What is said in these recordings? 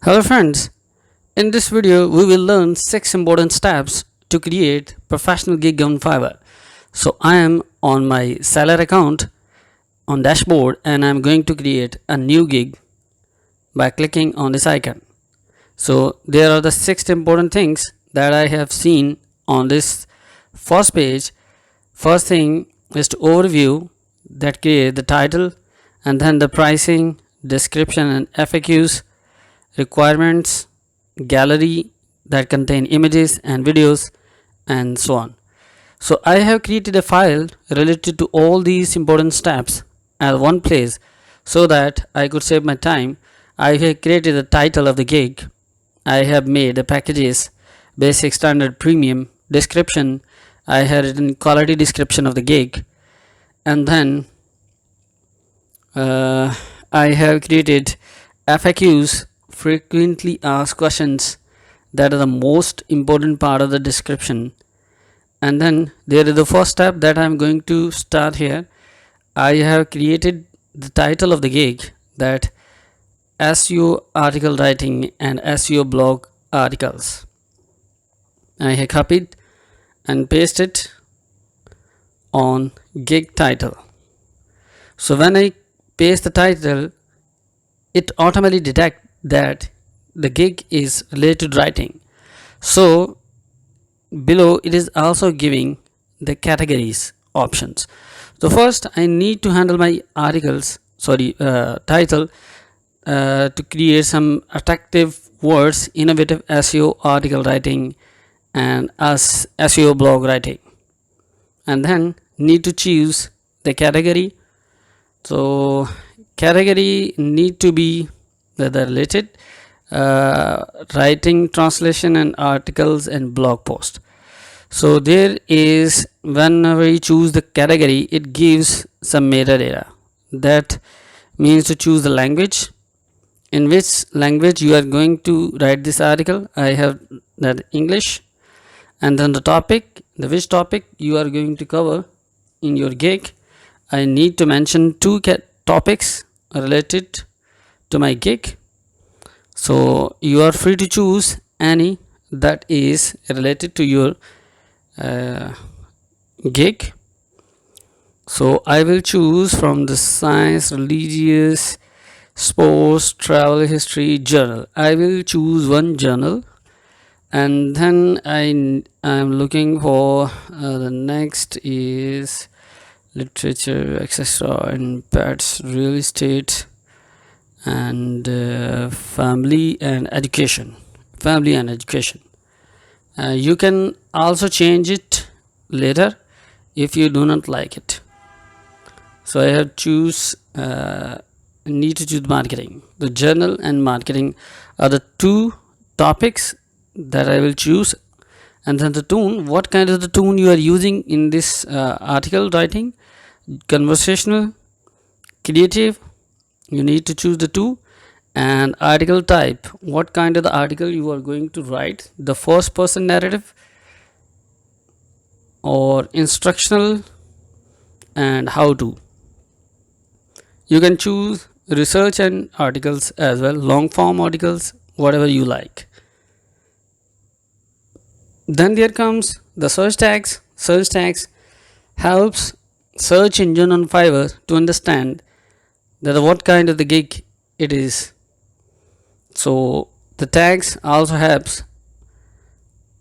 Hello friends, in this video we will learn 6 important steps to create professional gig on Fiverr. So I am on my seller account on dashboard and I am going to create a new gig by clicking on this icon. So there are the 6 important things that I have seen on this first page. First thing is to overview, that create the title, and then the pricing, description and FAQs, requirements, gallery that contain images and videos, and so on. So I have created a file related to all these important steps at one place so that I could save my time. I have created the title of the gig. I have made the packages, basic, standard, premium, description. I have written quality description of the gig, and then I have created FAQs, frequently asked questions, that are the most important part of the description. And then there is the first step that I am going to start here. I have created the title of the gig, that SEO article writing and SEO blog articles. I have copied and pasted on gig title. So when I paste the title, it automatically detects that the gig is related to writing. So below it is also giving the categories options. So first I need to handle my title to create some attractive words, innovative SEO article writing and SEO blog writing, and then need to choose the category. So category need to be whether related, writing, translation and articles and blog post. So there is, whenever you choose the category, it gives some metadata. That means to choose the language, in which language you are going to write this article. I have that English, and then the topic, which topic you are going to cover in your gig. I need to mention 2 topics related to my gig. So you are free to choose any that is related to your gig. So I will choose from the science, religious, sports, travel, history, journal. I will choose one journal, and then I am looking for the next is literature, etc., and pets, real estate, and family and education. You can also change it later if you do not like it. So I have need to choose marketing. The journal and marketing are the 2 topics that I will choose. And then the tone, what kind of the tone you are using in this article writing, conversational, creative, you need to choose the 2. And article type, what kind of the article you are going to write, the first person narrative or instructional and how to. You can choose research and articles as well, long form articles, whatever you like. Then there comes the search tags. Search tags helps search engine on Fiverr to understand that what kind of the gig it is. So the tags also helps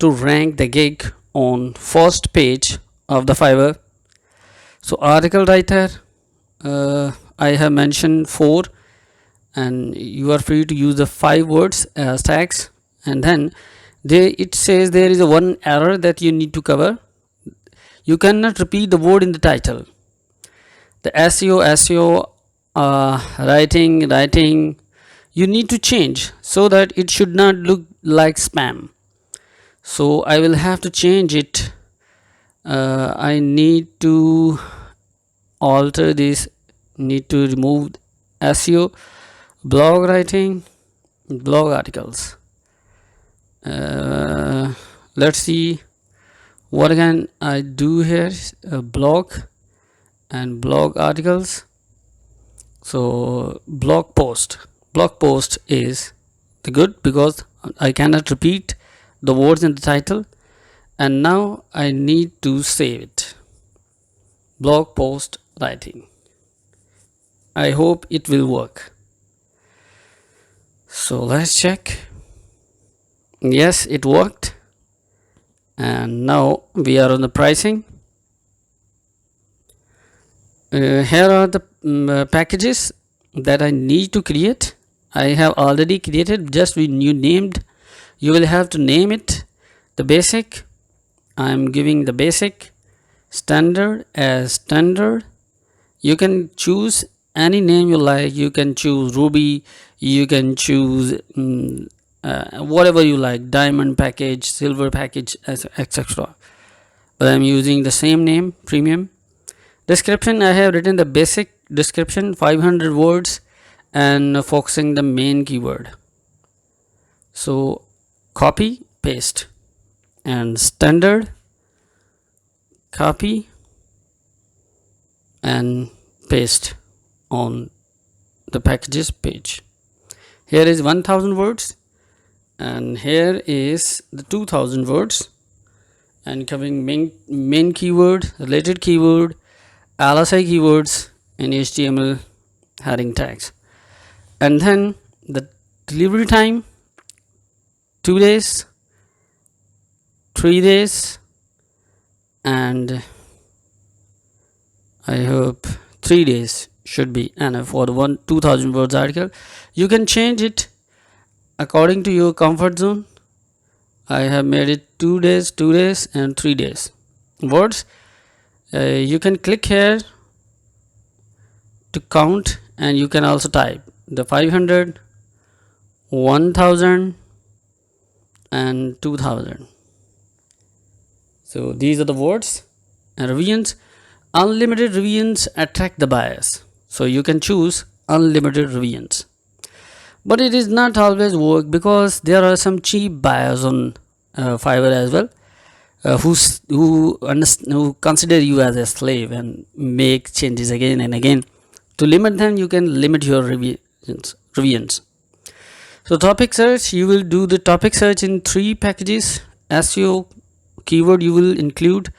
to rank the gig on first page of the Fiverr. So article writer, I have mentioned 4, and you are free to use the 5 words as tags. And then it says there is one error that you need to cover. You cannot repeat the word in the title. The SEO writing you need to change so that it should not look like spam. So I will have to change it. I need to alter this, need to remove SEO, blog writing, blog articles. Let's see what can I do here. Blog and blog articles. So blog post is the good because I cannot repeat the words in the title. And now I need to save it. Blog post writing. I hope it will work. So let's check. Yes, it worked. And now we are on the pricing. Here are the packages that I need to create. I have already created, just when you named, you will have to name it. The basic, I am giving the basic. Standard as standard. You can choose any name you like. You can choose Ruby, you can choose whatever you like, diamond package, silver package, etc. But I'm using the same name, premium. Description, I have written the basic description, 500 words, and focusing the main keyword. So copy, paste, and standard, copy and paste on the packages page. Here is 1000 words, and here is the 2000 words, and covering main keyword, related keyword, LSI keywords, and HTML heading tags. And then the delivery time, 2 days, 3 days, and I hope 3 days should be enough for the 2000 words article. You can change it according to your comfort zone. I have made it 2 days, 2 days, and 3 days words. You can click here to count, and you can also type the 500, 1000, and 2000. So these are the words. And revisions, unlimited revisions attract the buyers. So you can choose unlimited revisions. But it is not always work, because there are some cheap buyers on Fiverr as well, who consider you as a slave and make changes again and again. To limit them, you can limit your revisions. So topic search, you will do the topic search in 3 packages. SEO keyword you will include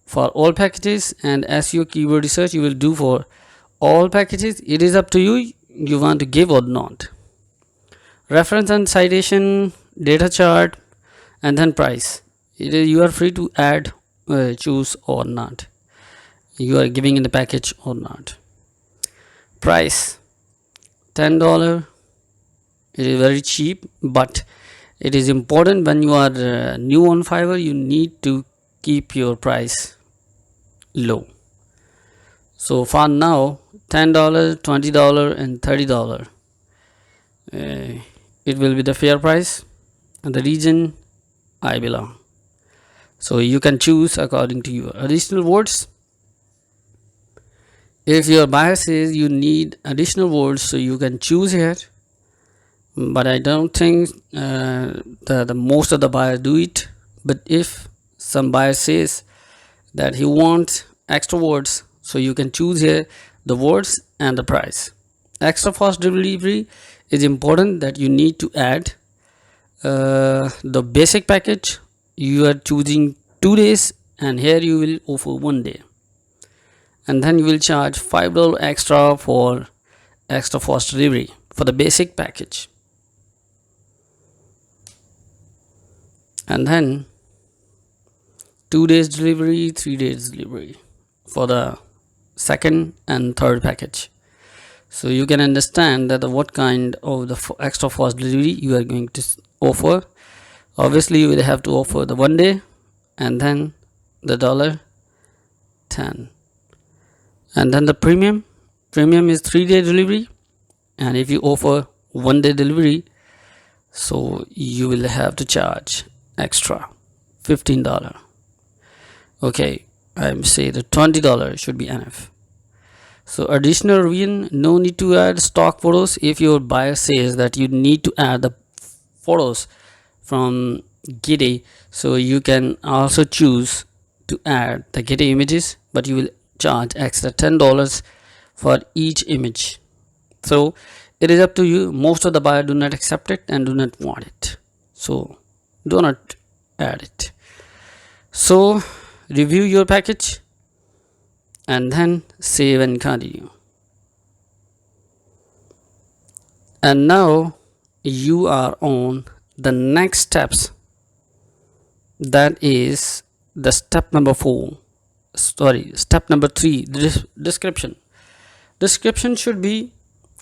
for all packages, and SEO keyword research you will do for all packages. It is up to you want to give or not. Reference and citation, data chart, and then price. You are free to add, choose or not. You are giving in the package or not. Price, $10. It is very cheap, but it is important when you are new on Fiverr, you need to keep your price low. So for now, $10, $20, and $30. It will be the fair price, and the region I belong. So you can choose according to your additional words. If your buyer says you need additional words, so you can choose here. But I don't think the most of the buyers do it. But if some buyer says that he wants extra words, so you can choose here the words and the price. Extra fast delivery is important, that you need to add. The basic package, you are choosing 2 days, and here you will offer 1 day, and then you will charge $5 extra for extra fast delivery for the basic package. And then 2 days delivery, 3 days delivery for the second and third package. So you can understand that what kind of the extra fast delivery you are going to offer. Obviously you will have to offer the 1 day, and then the $10. And then the premium is 3-day delivery, and if you offer 1 day delivery, so you will have to charge extra $15. Okay, I'm say the $20 should be enough. So additional revision, no need to add stock photos. If your buyer says that you need to add the photos from Getty, so you can also choose to add the Getty images, but you will charge extra $10 for each image. So It is up to you. Most of the buyer do not accept it and do not want it, so do not add it. So review your package and then save and continue. And now you are on the next steps, that is the step number 3, the description should be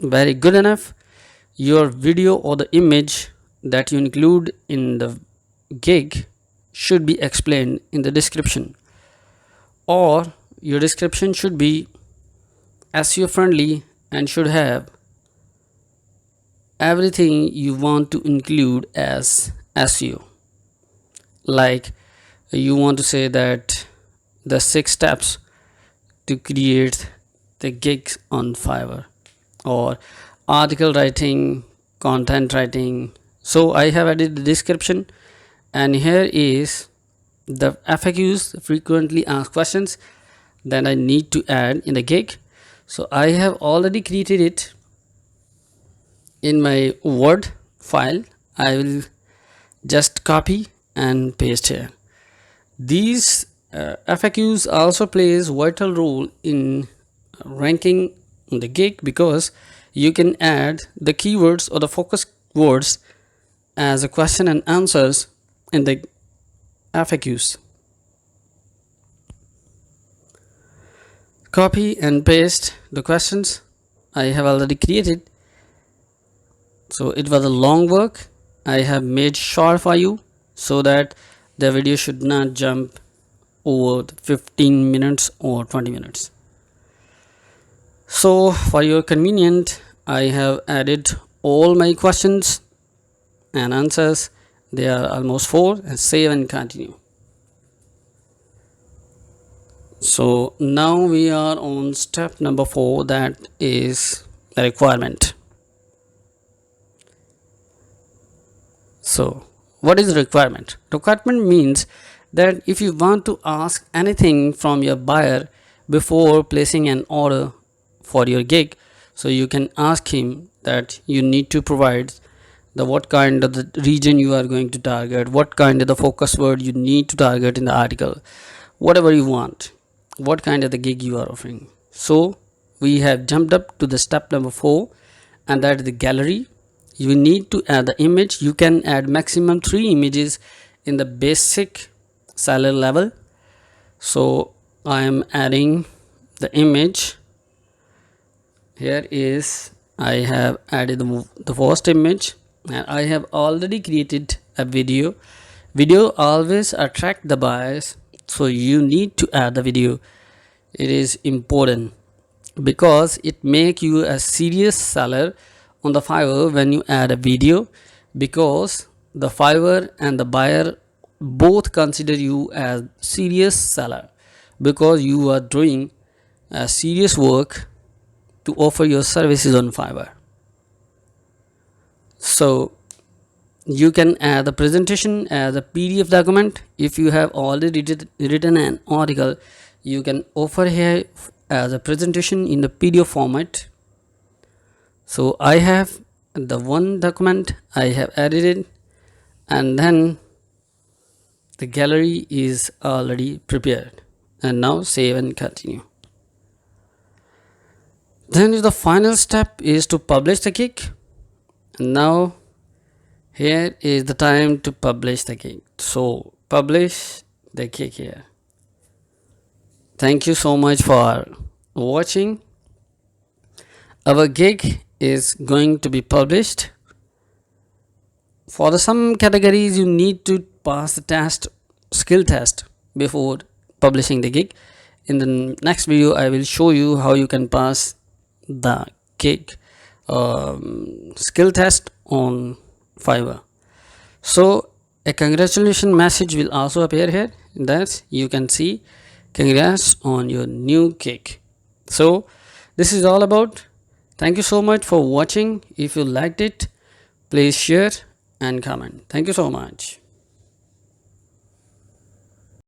very good enough. Your video or the image that you include in the gig should be explained in the description, or your description should be SEO friendly and should have everything you want to include as SEO. Like you want to say that the 6 steps to create the gigs on Fiverr, or article writing, content writing. So I have added the description, and here is the FAQs, frequently asked questions, that I need to add in the gig. So I have already created it in my Word file. I will just copy and paste here. These FAQs also plays vital role in ranking the gig, because you can add the keywords or the focus words as a question and answers in the FAQs. Copy and paste the questions I have already created. So it was a long work. I have made short for you so that the video should not jump over 15 minutes or 20 minutes. So for your convenience, I have added all my questions and answers. They are almost 4, and save and continue. So now we are on step number 4, that is the requirement. So what is requirement? Requirement means that if you want to ask anything from your buyer before placing an order for your gig, so you can ask him that you need to provide the what kind of the region you are going to target, what kind of the focus word you need to target in the article, whatever you want, what kind of the gig you are offering. So we have jumped up to the step number 4, and that is the gallery. You need to add the image. You can add maximum 3 images in the basic seller level. So I am adding the image. Here is, I have added the first image, and I have already created a video. Video always attract the buyers, so you need to add the video. It is important because it make you a serious seller on the Fiverr when you add a video, because the Fiverr and the buyer both consider you as serious seller, because you are doing a serious work to offer your services on Fiverr. So you can add the presentation as a PDF document. If you have already written an article, you can offer here as a presentation in the PDF format. So I have the one document I have edited, and then the gallery is already prepared. And now save and continue. Then the final step is to publish the gig. Now here is the time to publish the gig. So publish the gig here. Thank you so much for watching. Our gig is going to be published. For some categories you need to pass the skill test before publishing the gig. In the next video I will show you how you can pass the gig skill test on Fiverr. So a congratulations message will also appear here, that you can see congrats on your new gig. So this is all about. Thank you so much for watching. If you liked it, please share and comment. Thank you so much.